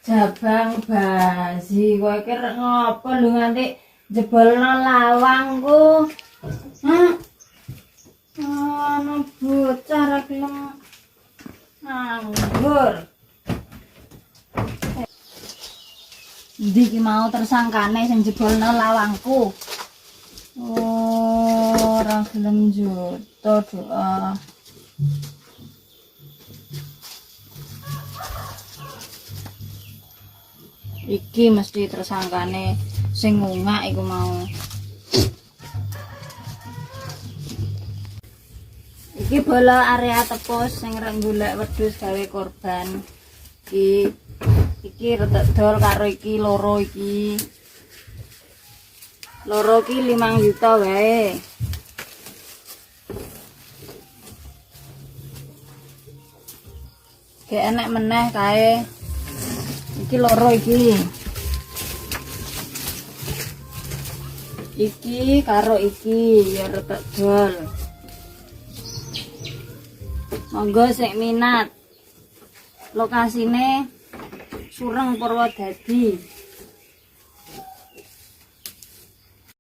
Jabang basi kowe iki rek ngopo lho nganti jebolno lawangku. Hah? Ana bocah ra gelem nganggur. Ndi ki mau tersangkane sing jebolno lawangku. Oh, ora gelem joto doa. Iki mesti tersangkane sing ngungak iku mau. Iki bola area tepus sing rek golek wedhus gawe korban. Iki rada dol karo iki loro iki. Loro ki 5 juta wae. Kayak enek meneh kae. Iki loro iki. Iki karo iki ya rada dol. Monggo sing minat. Lokasine Sureng Purwodadi.